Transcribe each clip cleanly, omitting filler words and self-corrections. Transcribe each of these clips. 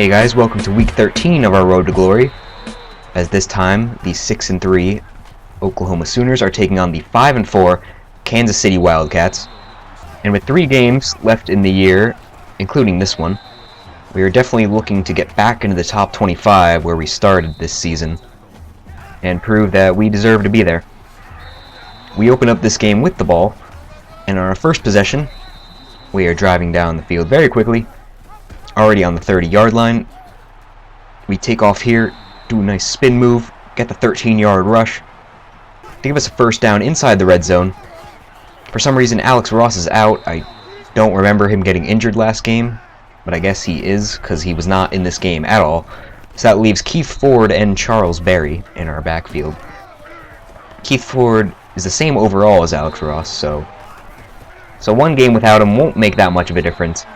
Hey guys, welcome to week 13 of our Road to Glory. As this time, the 6-3 Oklahoma Sooners are taking on the 5-4 Kansas City Wildcats. And with 3 games left in the year, including this one, we are definitely looking to get back into the top 25 where we started this season and prove that we deserve to be there. We open up this game with the ball, and on our first possession, we are driving down the field very quickly, already on the 30-yard line. We take off here, do a nice spin move, get the 13-yard rush to give us a first down inside the red zone. For some reason, Alex Ross is out. I don't remember him getting injured last game, but I guess he is because he was not in this game at all. So that leaves Keith Ford and Charles Berry in our backfield. Keith Ford is the same overall as Alex Ross, so one game without him won't make that much of a difference.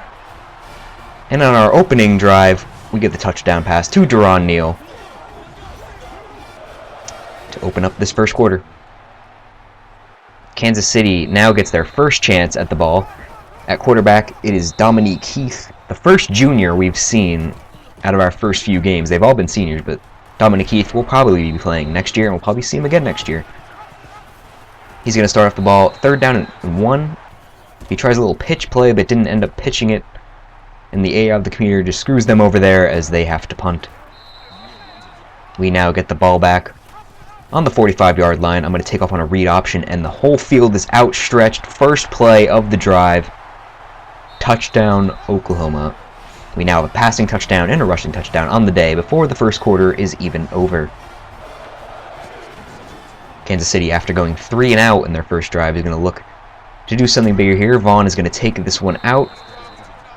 And on our opening drive, we get the touchdown pass to Deron Neal to open up this first quarter. Kansas City now gets their first chance at the ball. At quarterback, it is Dominique Heath, the first junior we've seen out of our first few games. They've all been seniors, but Dominique Heath will probably be playing next year, and we'll probably see him again next year. He's going to start off the ball, 3rd down and 1. He tries a little pitch play, but didn't end up pitching it. And the AI of the computer just screws them over there as they have to punt. We now get the ball back on the 45-yard line. I'm going to take off on a read option, and the whole field is outstretched. First play of the drive. Touchdown, Oklahoma. We now have a passing touchdown and a rushing touchdown on the day before the first quarter is even over. Kansas City, after going 3 and out in their first drive, is going to look to do something bigger here. Vaughn is going to take this one out,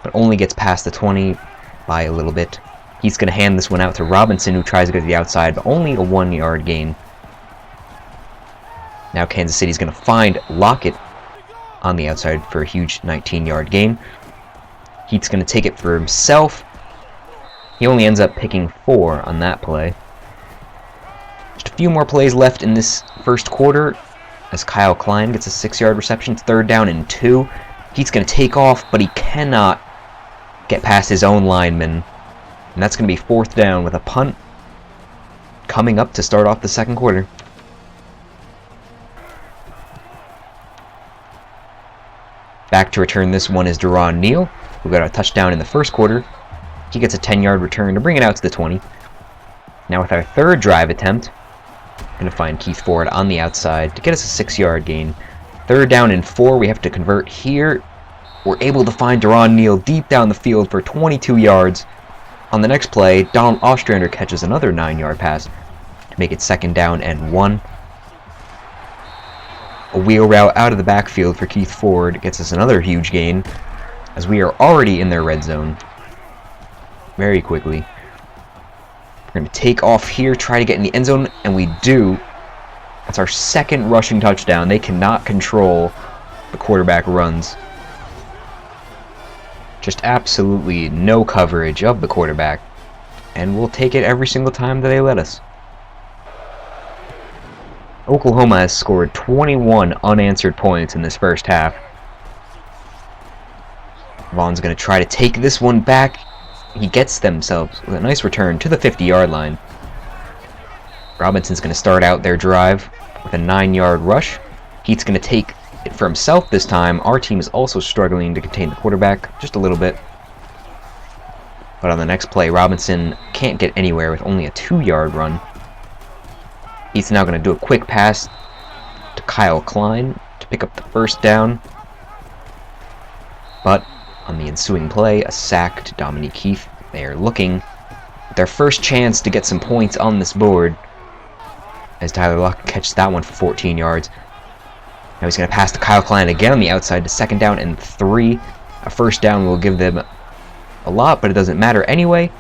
but only gets past the 20 by a little bit. He's going to hand this one out to Robinson, who tries to go to the outside, but only a 1-yard gain. Now Kansas City's going to find Lockett on the outside for a huge 19-yard gain. Heath's going to take it for himself. He only ends up picking 4 on that play. Just a few more plays left in this first quarter as Kyle Klein gets a 6-yard reception. 3rd down and 2. Heath's going to take off, but he cannot get past his own lineman. And that's going to be 4th down with a punt coming up to start off the second quarter. Back to return this one is Deron Neal, who got a touchdown in the first quarter. He gets a 10-yard return to bring it out to the 20. Now with our 3rd drive attempt, going to find Keith Ford on the outside to get us a 6-yard gain. 3rd down and 4, we have to convert here. We're able to find Deron Neal deep down the field for 22 yards. On the next play, Donald Ostrander catches another 9-yard pass to make it 2nd down and 1. A wheel route out of the backfield for Keith Ford gets us another huge gain, as we are already in their red zone very quickly. We're going to take off here, try to get in the end zone, and we do. That's our 2nd rushing touchdown. They cannot control the quarterback runs. Just absolutely no coverage of the quarterback, and we'll take it every single time that they let us. Oklahoma has scored 21 unanswered points in this first half. Vaughn's going to try to take this one back. He gets themselves with a nice return to the 50-yard line. Robinson's going to start out their drive with a 9-yard rush. Heath's going to take it for himself this time. Our team is also struggling to contain the quarterback just a little bit. But on the next play, Robinson can't get anywhere with only a 2-yard run. He's now going to do a quick pass to Kyle Klein to pick up the 1st down. But on the ensuing play, a sack to Dominique Heath. They are looking at their first chance to get some points on this board, as Tyler Lockett catches that one for 14 yards. Now he's going to pass to Kyle Klein again on the outside to 2nd down and 3. A 1st down will give them a lot, but it doesn't matter anyway,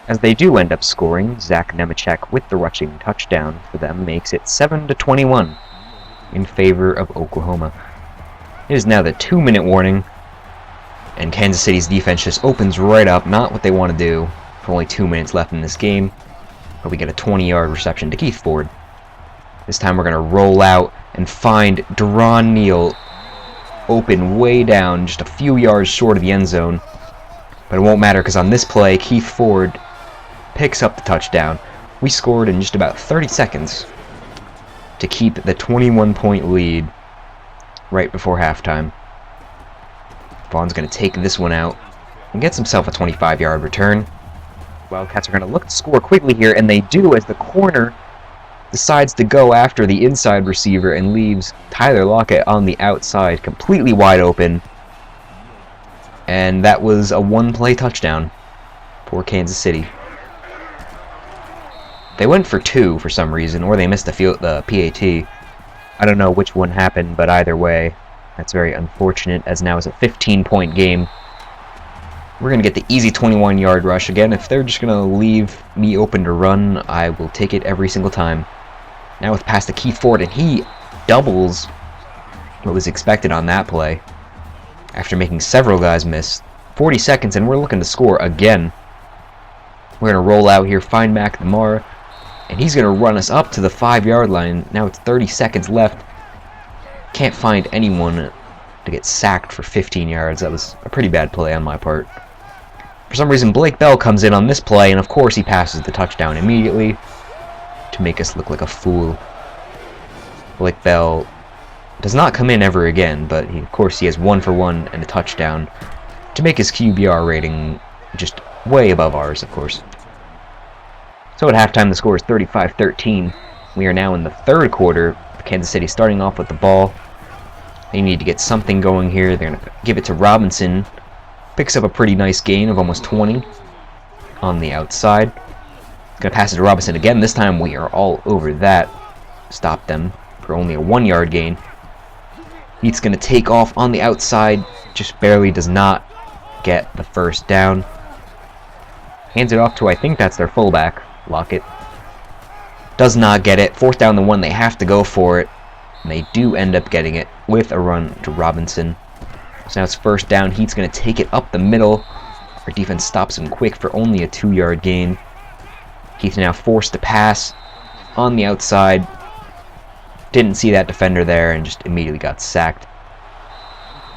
as they do end up scoring. Zach Nemechek with the rushing touchdown for them makes it 7-21 in favor of Oklahoma. It is now the 2-minute warning, and Kansas City's defense just opens right up. Not what they want to do for only 2 minutes left in this game, but we get a 20-yard reception to Keith Ford. This time we're going to roll out and find Deron Neal open way down, just a few yards short of the end zone. But it won't matter because on this play, Keith Ford picks up the touchdown. We scored in just about 30 seconds to keep the 21-point lead right before halftime. Vaughn's going to take this one out and gets himself a 25-yard return. Wildcats are going to look to score quickly here, and they do as the corner decides to go after the inside receiver and leaves Tyler Lockett on the outside completely wide open. And that was a one-play touchdown for Kansas City. They went for two for some reason, or they missed the PAT. I don't know which one happened, but either way, that's very unfortunate, as now it's a 15-point game. We're going to get the easy 21-yard rush. Again, if they're just going to leave me open to run, I will take it every single time. Now with pass to Keith Ford, and he doubles what was expected on that play after making several guys miss. 40 seconds, and we're looking to score again. We're going to roll out here, find McNamara, and he's going to run us up to the 5-yard line. Now it's 30 seconds left. Can't find anyone to get sacked for 15 yards. That was a pretty bad play on my part. For some reason, Blake Bell comes in on this play, and of course he passes the touchdown immediately to make us look like a fool. Blake Bell does not come in ever again, but of course he has 1 for 1 and a touchdown to make his QBR rating just way above ours, of course. So at halftime, the score is 35-13. We are now in the third quarter. Kansas City starting off with the ball. They need to get something going here. They're going to give it to Robinson. Picks up a pretty nice gain of almost 20 on the outside. Going to pass it to Robinson again. This time we are all over that. Stop them for only a 1-yard gain. He's going to take off on the outside. Just barely does not get the first down. Hands it off to, I think that's their fullback, Lockett. Does not get it. 4th down and 1. They have to go for it. And they do end up getting it with a run to Robinson. So now it's 1st down. He's going to take it up the middle. Our defense stops him quick for only a 2-yard gain. He's now forced to pass on the outside. Didn't see that defender there and just immediately got sacked.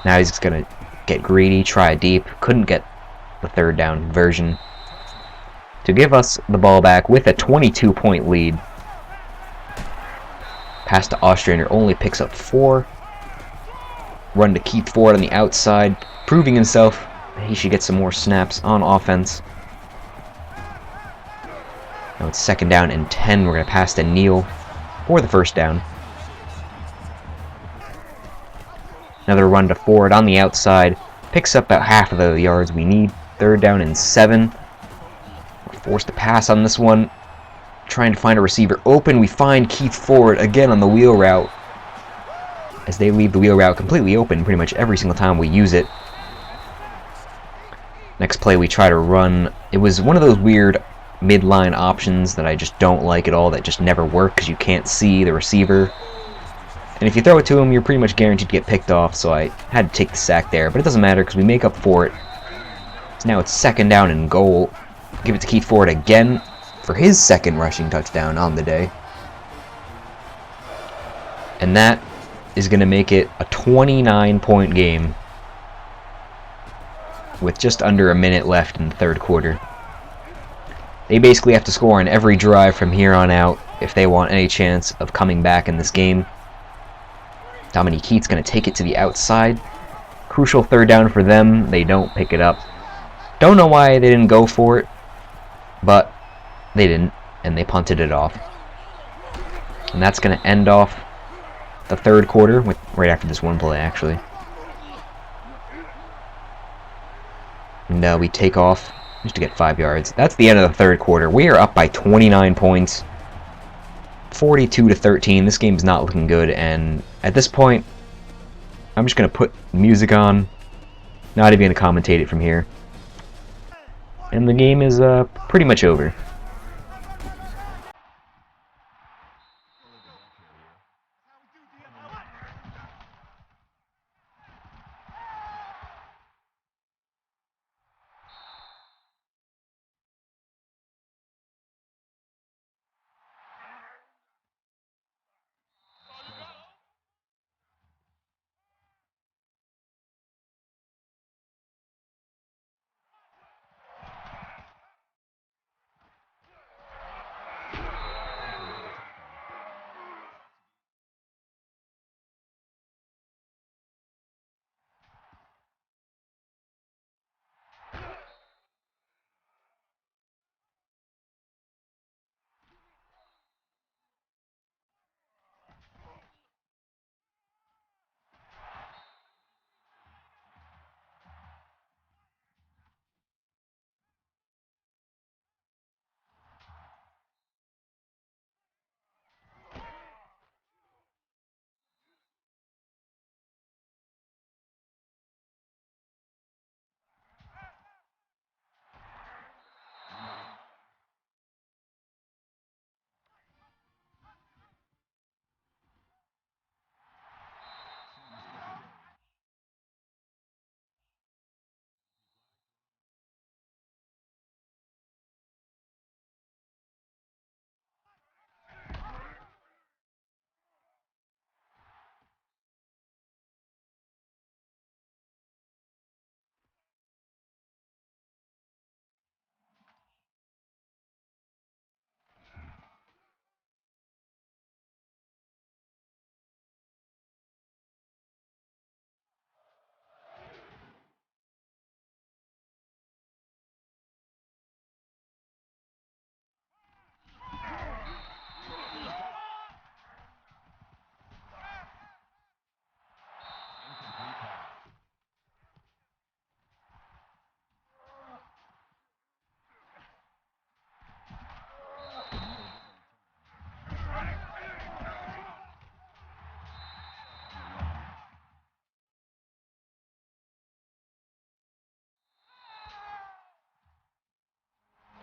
Now he's just going to get greedy, try deep. Couldn't get the 3rd down version to give us the ball back with a 22-point lead. Pass to Ostrander only picks up 4. Run to Keith Ford on the outside, proving himself. He should get some more snaps on offense. Now it's 2nd down and 10. We're going to pass to Neal for the 1st down. Another run to Ford on the outside. Picks up about half of the yards we need. 3rd down and 7. We're forced to pass on this one. Trying to find a receiver open. We find Keith Ford again on the wheel route, as they leave the wheel route completely open pretty much every single time we use it. Next play we try to run. It was one of those weird midline options that I just don't like at all, that just never work because you can't see the receiver. And if you throw it to him, you're pretty much guaranteed to get picked off, so I had to take the sack there. But it doesn't matter because we make up for it. So now it's 2nd down and goal. Give it to Keith Ford again for his 2nd rushing touchdown on the day. And that is going to make it a 29-point game with just under a minute left in the 3rd quarter. They basically have to score on every drive from here on out if they want any chance of coming back in this game. Dominique Heat's going to take it to the outside. Crucial 3rd down for them. They don't pick it up. Don't know why they didn't go for it, but they didn't, and they punted it off. And that's going to end off the 3rd quarter, with right after this one play, actually. And we take off just to get 5 yards. That's the end of the 3rd quarter. We are up by 29 points, 42-13. This game's not looking good, and at this point, I'm just going to put music on, not even going to commentate it from here. And the game is pretty much over.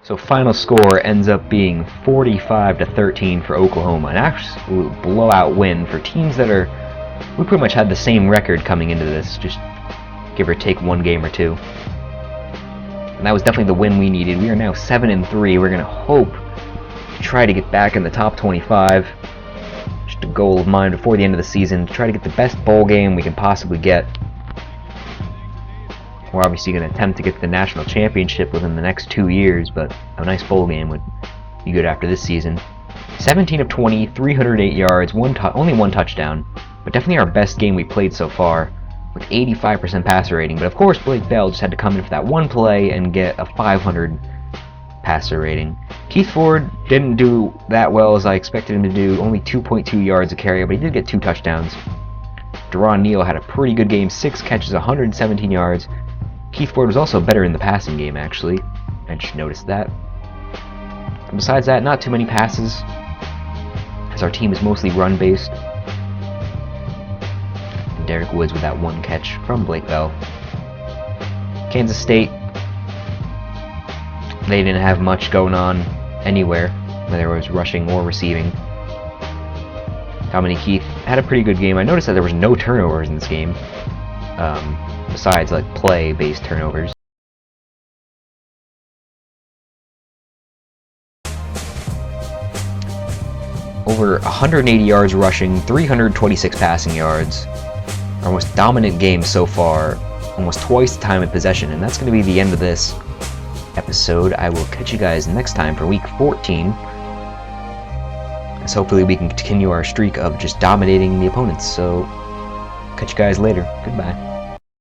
So final score ends up being 45-13 for Oklahoma, an absolute blowout win for teams that are, we pretty much had the same record coming into this, just give or take one game or two. And that was definitely the win we needed. We are now 7-3. We're going to hope to try to get back in the top 25. Just a goal of mine before the end of the season, to try to get the best bowl game we can possibly get. We're obviously going to attempt to get to the national championship within the next 2 years, but a nice bowl game would be good after this season. 17 of 20, 308 yards, only one touchdown, but definitely our best game we played so far, with 85% passer rating. But of course, Blake Bell just had to come in for that one play and get a 500 passer rating. Keith Ford didn't do that well as I expected him to do, only 2.2 yards a carry, but he did get 2 touchdowns. Deron Neal had a pretty good game, 6 catches, 117 yards. Keith Ford was also better in the passing game, actually. I just noticed that. And besides that, not too many passes, as our team is mostly run-based. And Derek Woods with that 1 catch from Blake Bell. Kansas State, they didn't have much going on anywhere, whether it was rushing or receiving. Dominique Keith had a pretty good game. I noticed that there was no turnovers in this game. Besides like play-based turnovers. Over 180 yards rushing, 326 passing yards. Our most dominant game so far, almost twice the time of possession, and that's going to be the end of this episode. I will catch you guys next time for week 14. As hopefully we can continue our streak of just dominating the opponents. So, catch you guys later. Goodbye.